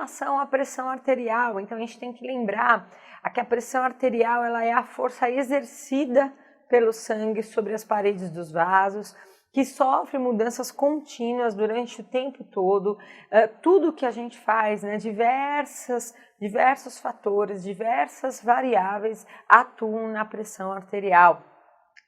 relação à pressão arterial, então a gente tem que lembrar que a pressão arterial ela é a força exercida pelo sangue sobre as paredes dos vasos, que sofre mudanças contínuas durante o tempo todo. Tudo que a gente faz, né, diversos fatores, diversas variáveis atuam na pressão arterial.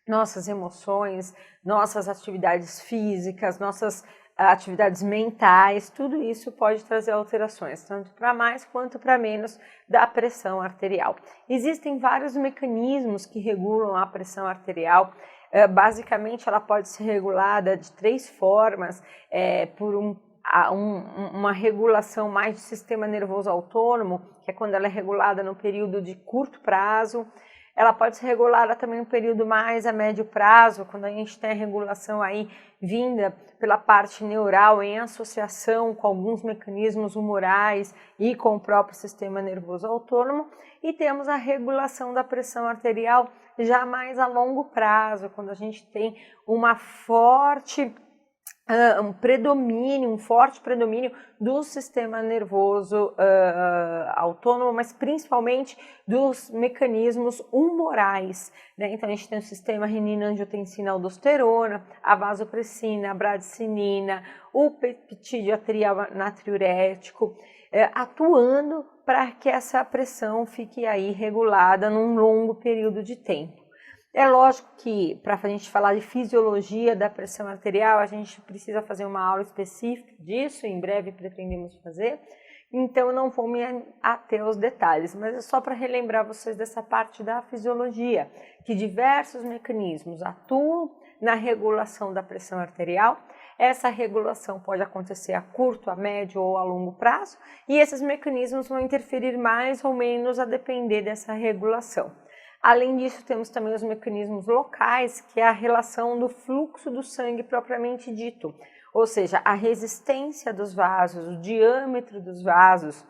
Nossas emoções, nossas atividades físicas, nossas atividades mentais, tudo isso pode trazer alterações, tanto para mais quanto para menos da pressão arterial. Existem vários mecanismos que regulam a pressão arterial. Basicamente, ela pode ser regulada de 3 formas, por uma regulação mais do sistema nervoso autônomo, que é quando ela é regulada no período de curto prazo. Ela pode ser regulada também no período mais a médio prazo, quando a gente tem a regulação aí vinda pela parte neural em associação com alguns mecanismos humorais e com o próprio sistema nervoso autônomo. E temos a regulação da pressão arterial já mais a longo prazo, quando a gente tem um forte predomínio do sistema nervoso autônomo, mas principalmente dos mecanismos humorais, né? Então a gente tem o sistema renina-angiotensina-aldosterona, a vasopressina, a bradicinina, o peptídeo atrial natriurético, atuando para que essa pressão fique aí regulada num longo período de tempo. É lógico que para a gente falar de fisiologia da pressão arterial, a gente precisa fazer uma aula específica disso, em breve pretendemos fazer, então não vou me ater aos detalhes, mas é só para relembrar vocês dessa parte da fisiologia, que diversos mecanismos atuam na regulação da pressão arterial. Essa regulação pode acontecer a curto, a médio ou a longo prazo, e esses mecanismos vão interferir mais ou menos a depender dessa regulação. Além disso, temos também os mecanismos locais, que é a relação do fluxo do sangue propriamente dito, ou seja, a resistência dos vasos, o diâmetro dos vasos,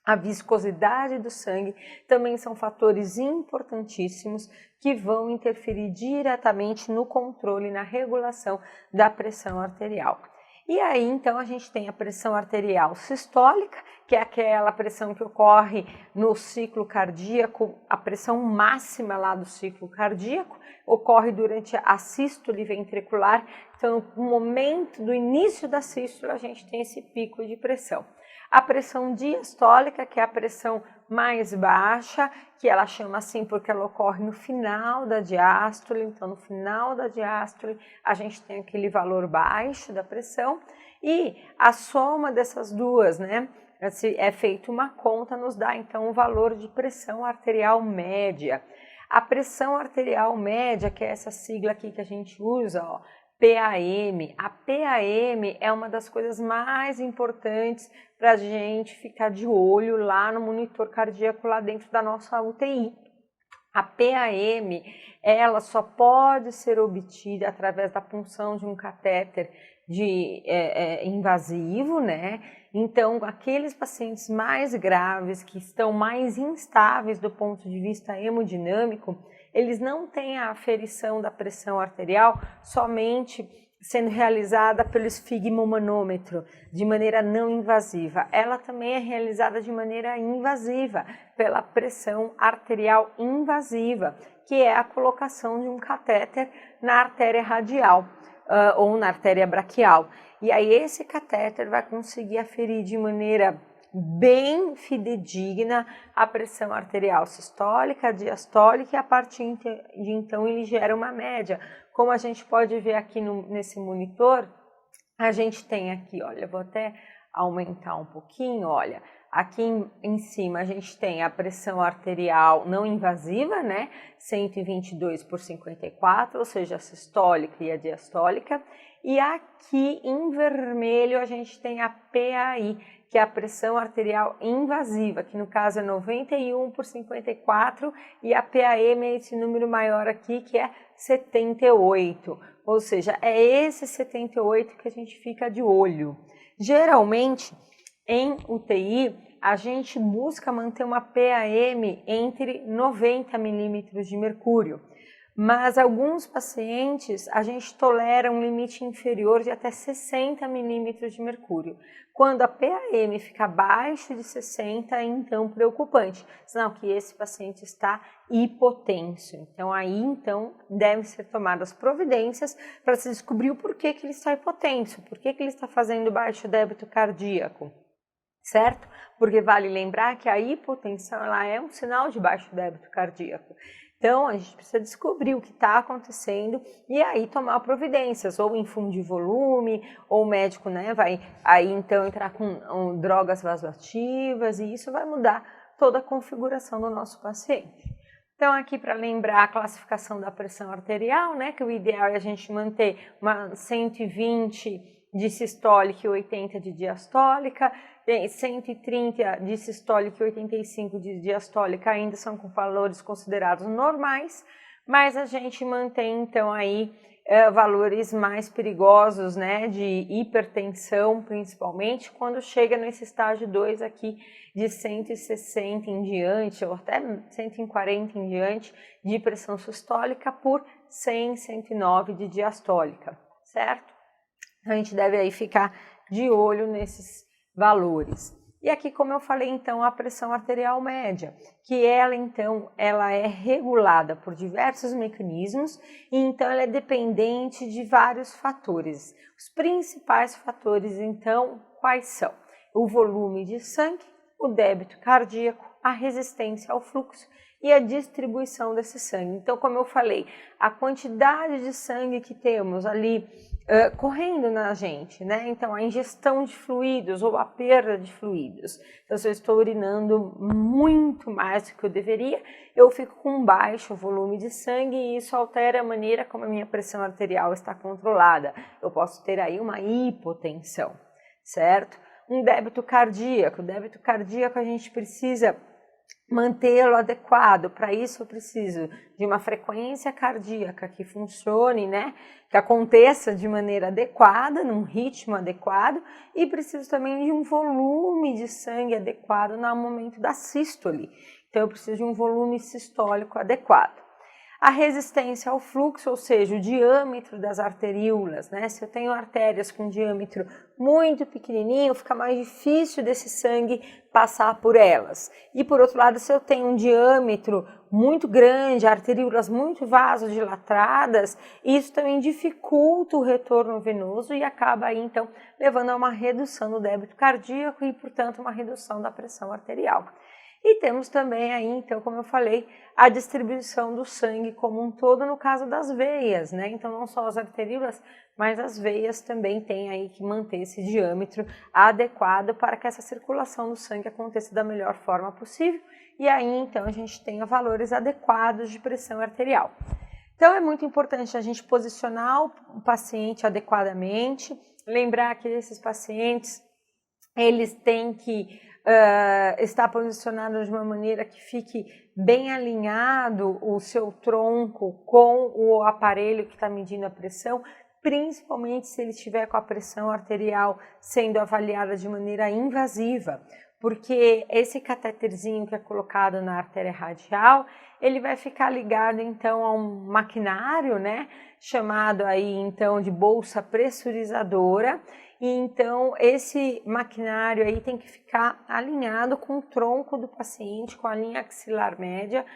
a viscosidade do sangue, também são fatores importantíssimos que vão interferir diretamente no controle e na regulação da pressão arterial. E aí, então, a gente tem a pressão arterial sistólica, que é aquela pressão que ocorre no ciclo cardíaco, a pressão máxima lá do ciclo cardíaco, ocorre durante a sístole ventricular. Então, no momento do início da sístole, a gente tem esse pico de pressão. A pressão diastólica, que é a pressão mais baixa, que ela chama assim porque ela ocorre no final da diástole. Então, no final da diástole, a gente tem aquele valor baixo da pressão, e a soma dessas duas, né, é feita uma conta, nos dá então o valor de pressão arterial média. A pressão arterial média, que é essa sigla aqui que a gente usa, ó, PAM. A PAM é uma das coisas mais importantes para a gente ficar de olho lá no monitor cardíaco lá dentro da nossa UTI. A PAM, ela só pode ser obtida através da punção de um catéter invasivo, né? Então, aqueles pacientes mais graves, que estão mais instáveis do ponto de vista hemodinâmico, eles não têm a aferição da pressão arterial somente sendo realizada pelo esfigmomanômetro, de maneira não invasiva. Ela também é realizada de maneira invasiva, pela pressão arterial invasiva, que é a colocação de um catéter na artéria radial ou na artéria braquial. E aí esse catéter vai conseguir aferir de maneira bem fidedigna a pressão arterial sistólica, diastólica, e a partir de então ele gera uma média. Como a gente pode ver aqui nesse monitor, a gente tem aqui, olha, vou até aumentar um pouquinho, olha, aqui em cima a gente tem a pressão arterial não invasiva, né, 122/54, ou seja, a sistólica e a diastólica, e aqui em vermelho a gente tem a PAI, que é a pressão arterial invasiva, que no caso é 91/54, e a PAM é esse número maior aqui, que é 78, ou seja, é esse 78 que a gente fica de olho. Geralmente, em UTI, a gente busca manter uma PAM entre 90 milímetros de mercúrio. Mas alguns pacientes, a gente tolera um limite inferior de até 60 milímetros de mercúrio. Quando a PAM fica abaixo de 60, é então preocupante, sinal que esse paciente está hipotenso. Então aí devem ser tomadas providências para se descobrir o porquê que ele está hipotenso, por que ele está fazendo baixo débito cardíaco, certo? Porque vale lembrar que a hipotensão ela é um sinal de baixo débito cardíaco. Então, a gente precisa descobrir o que está acontecendo e aí tomar providências, ou infundir volume, ou o médico vai aí então entrar com drogas vasoativas e isso vai mudar toda a configuração do nosso paciente. Então, aqui para lembrar a classificação da pressão arterial, que o ideal é a gente manter uma 120 de sistólica e 80 de diastólica, 130 de sistólica e 85 de diastólica ainda são com valores considerados normais, mas a gente mantém então aí valores mais perigosos, de hipertensão principalmente, quando chega nesse estágio 2 aqui de 160 em diante, ou até 140 em diante de pressão sistólica por 100, 109 de diastólica, certo? A gente deve aí ficar de olho nesses valores. E aqui, como eu falei, então, a pressão arterial média, que ela é regulada por diversos mecanismos e então ela é dependente de vários fatores. Os principais fatores, então, quais são? O volume de sangue, o débito cardíaco, a resistência ao fluxo e a distribuição desse sangue. Então, como eu falei, a quantidade de sangue que temos ali correndo na gente, Então, a ingestão de fluidos ou a perda de fluidos. Então, se eu estou urinando muito mais do que eu deveria, eu fico com um baixo volume de sangue e isso altera a maneira como a minha pressão arterial está controlada. Eu posso ter aí uma hipotensão, certo? Um débito cardíaco. O débito cardíaco a gente precisa mantê-lo adequado. Para isso eu preciso de uma frequência cardíaca que funcione, que aconteça de maneira adequada, num ritmo adequado, e preciso também de um volume de sangue adequado no momento da sístole. Então eu preciso de um volume sistólico adequado. A resistência ao fluxo, ou seja, o diâmetro das arteríolas, Se eu tenho artérias com diâmetro muito pequenininho, fica mais difícil desse sangue passar por elas. E por outro lado, se eu tenho um diâmetro muito grande, arteríolas muito vasodilatadas, isso também dificulta o retorno venoso e acaba aí, então, levando a uma redução do débito cardíaco e, portanto, uma redução da pressão arterial. E temos também aí, então, como eu falei, a distribuição do sangue como um todo no caso das veias, Então, não só as arteríolas, mas as veias também têm aí que manter esse diâmetro adequado para que essa circulação do sangue aconteça da melhor forma possível. E aí, então, a gente tenha valores adequados de pressão arterial. Então, é muito importante a gente posicionar o paciente adequadamente, lembrar que esses pacientes, eles têm que está posicionado de uma maneira que fique bem alinhado o seu tronco com o aparelho que está medindo a pressão, principalmente se ele estiver com a pressão arterial sendo avaliada de maneira invasiva, porque esse cateterzinho que é colocado na artéria radial, ele vai ficar ligado então a um maquinário, chamado aí então de bolsa pressurizadora. E então esse maquinário aí tem que ficar alinhado com o tronco do paciente, com a linha axilar média,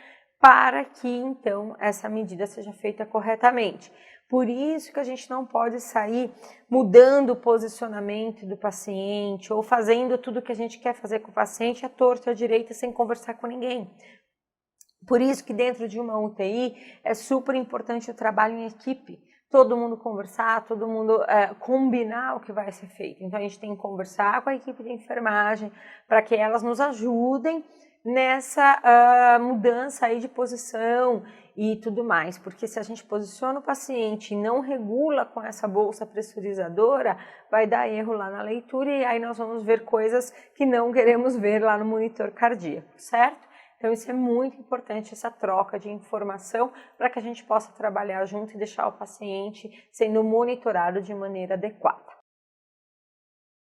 para que então essa medida seja feita corretamente. Por isso que a gente não pode sair mudando o posicionamento do paciente ou fazendo tudo que a gente quer fazer com o paciente à torta e à direita sem conversar com ninguém. Por isso que dentro de uma UTI é super importante o trabalho em equipe. Todo mundo conversar, todo mundo combinar o que vai ser feito. Então, a gente tem que conversar com a equipe de enfermagem para que elas nos ajudem nessa mudança aí de posição e tudo mais. Porque se a gente posiciona o paciente e não regula com essa bolsa pressurizadora, vai dar erro lá na leitura e aí nós vamos ver coisas que não queremos ver lá no monitor cardíaco, certo? Então, isso é muito importante, essa troca de informação, para que a gente possa trabalhar junto e deixar o paciente sendo monitorado de maneira adequada.